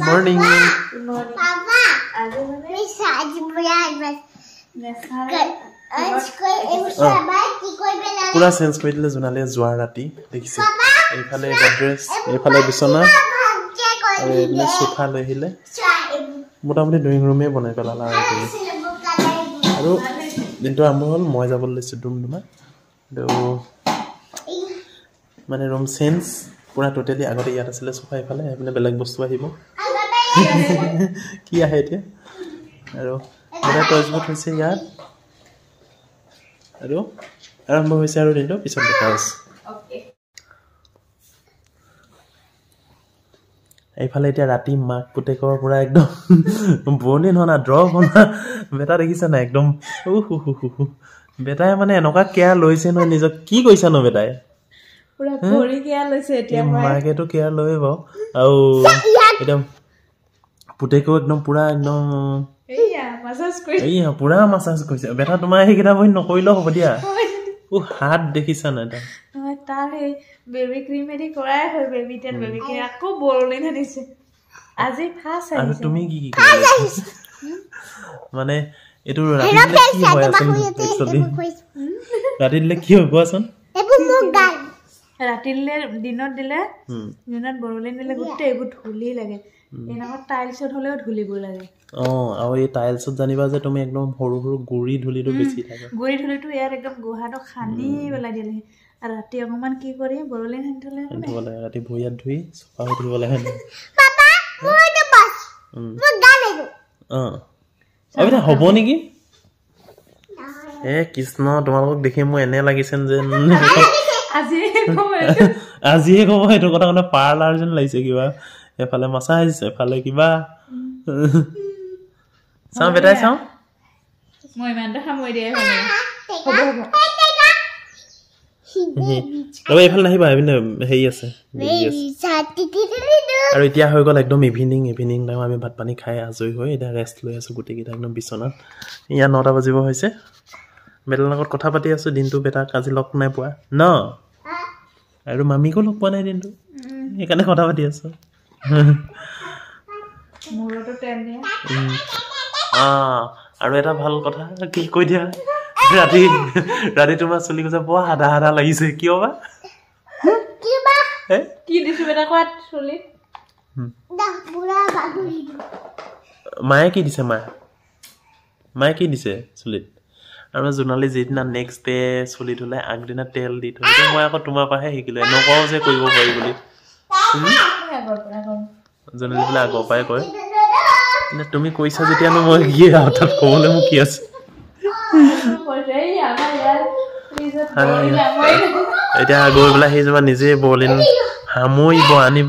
Morning. Papa. Pura sense কৰি দিলে জোনালে যোৱাৰ ৰাতি দেখিছে এইফালে এড্ৰেছ এইফালে বিছনা আৰু এইফালে সোফা লৈ আহিলে মোটামুটি ড্ৰয়িং ৰুমে বনাই পেলালা আৰু দিনটো আৰম্ভ হ'ল মই যাবলৈ লৈছোঁ ডুমডুমা মানে ৰুম চেঞ্জ পুৰা টোটেলি আগতে ইয়াত আছিলে সোফা এইফালে এইফালে বেলেগ বস্তু আহিব কি আহে এতিয়া আৰু এটা টয়জবট হৈছে ইয়াত আৰু আৰম্ভ হৈছে আৰু দিনটো পিছত দেখা আছে এইফালে এতিয়া ৰাতি মাক পুতেকৰ পৰা একদম বনি নহনা ড্ৰ বনা বেটা দেখিছা না একদম বেটাই মানে এনেকুৱা কেয়াৰ লৈছে ন নিজক কি কৈছা ন বেটাই পুৰা ভৰি কেয়াৰ লৈছে এতিয়া মাকেতো কেয়াৰ লৈ বাও আৰু একদম পুতেকো একদম পুৰা একদম পুৰা মাছাজ কৰিছে বেটা তোমাৰ সেইকেইটা বহি নকৰিলেও হ'ব দিয়া হাত দেখিছা না এটা তাৰ এই বেবি ক্ৰীম এদি কৰাই হয় বেবি তেল বেবি কে আকৌ বৰলিন আনিছে আজি ফাস আহিছে আৰু তুমি কি কৰিছা মানে এটো ৰাতিলে কি হয় আছে একচুয়ালি ৰাতিলে কি হ'ব আছন এবু মোক গাল ৰাতিলে দিনত দিলে দিনত বৰলিন দিলে গুটে এগু ধুলি লাগে এনাহত টাইলছত হলেও ধুলিব লাগে আৰু এই টাইলছত জানিবা যে তুমি একদম সৰু সৰু গুৰি ধুলিটো বেছি থাকে গুৰি ধুলিটো ইয়াৰ একদম গোহাটো খানি বেলাই দিলে আৰু ৰাতি অকমান কি কৰি বৰলিন হানতলে ৰাতি ভৰিয়াত ধুই সফা হৈ ধুব লাগে পাপা মোৰটো বাস মই গালেগো অবিতা হ'ব নেকি কৃষ্ণ তোমালোকক দেখি মই এনে লাগিছেন যে আজিয়ে কব এইটো কথা মানে পাৰ্লাৰ যেন লাগিছে কিবা এফালে মাছাজ এফালে কিবা চাও বেটাই চাও মই ইমানটা সামৰি দিয়ে হ'ব এইফালে নাহিবা হেৰি আছে আৰু এতিয়া হৈ গ'ল একদম ইভিনিং টাইম আমি ভাত পানী খাই আজৰি হৈ এতিয়া ৰেষ্ট লৈ আছোঁ গোটেইকেইটা একদম বিচনাত ইয়াত 9টা বাজিব হৈছে বেটাৰ লগত কথা পাতি আছোঁ দিনটো বেটাক আজি লগ নাই পোৱা ন আৰু মামিকো লগ পোৱা নাই দিনটো সেইকাৰণে কথা পাতি আছোঁ মোৰটো টেন দিয়া আৰু এটা ভাল কথা কি কৈ দিয়া ৰাতি তোমাৰ চলি গৈছে বৰ হাদা লাগিছে কিয় বা কি দিছো বেটা কোৱাত চলি মায়ে কি দিছে মায়ে কি দিছে চুলিত আৰু জোনালী যিদিনা নেক্সট ডে চুলি ধুলে আগদিনা তেল দি থৈ মই আকৌ তোমাৰ পৰাহে শিকিলো নকওঁ যে কৰিব পাৰি বুলি জোনালী বোলে আগৰ পৰাই কয় তুমি কৈছা যেতিয়ানো মই কি তাত ক'বলৈ মোক কি আছে এতিয়া গৈ পেলাই সেই যাবা নিজে বৰলিন সামৰিব আনিম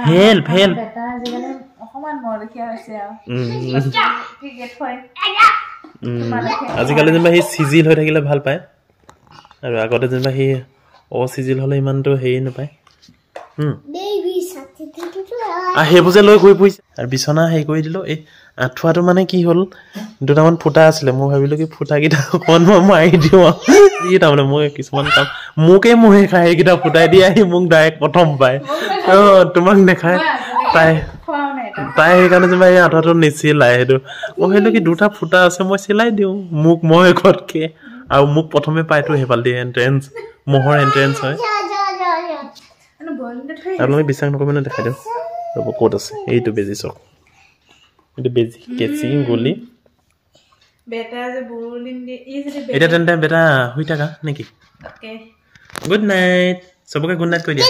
হেল্প আজিকালি যেনিবা সি চিজিল হৈ থাকিলে ভাল পায় আৰু আগতে যেনিবা সি অচিজিল হলে ইমানটো হেৰি নাপায় সেইবোৰ যে লৈ ঘূৰি ফুৰিছে আৰু বিচনা হেৰি কৰি দিলো এই আঁঠুৱাটো মানে কি হ'ল দুটামান ফুটা আছিলে মই ভাবিলো কি ফুটাকেইটা অকণমান মই মাৰি দিওঁ কি তাৰমানে মই কিছুমান কাম মোকে মহে খাই সেইকেইটা ফুটাই দি আহি মোক ডাইৰেক্ট প্ৰথম পায় তোমাক নেখায় তাই সেইকাৰণে যেনিবা এই আঁঠুৱাটো নিচিলাই সেইটো মই ভাবিলো কি দুটা ফুটা আছে মই চিলাই দিওঁ মোক মহে ঘৰতকে আৰু মোক প্ৰথমে পাইতো সেইফালে এণ্ট্ৰেঞ্চ মহৰ এণ্ট্ৰেঞ্চ হয় আপোনালোকে বিশ্বাস নকৰিব নে দেখাই দিওঁ ৰ'ব ক'ত আছে এইটো বেজি চাওক এইটো বেজি কেঁচি গুলি এতিয়া তেন্তে বেটা শুই থাকা নেকি গুড নাইট চবকে গুড নাইট কৈ দিয়া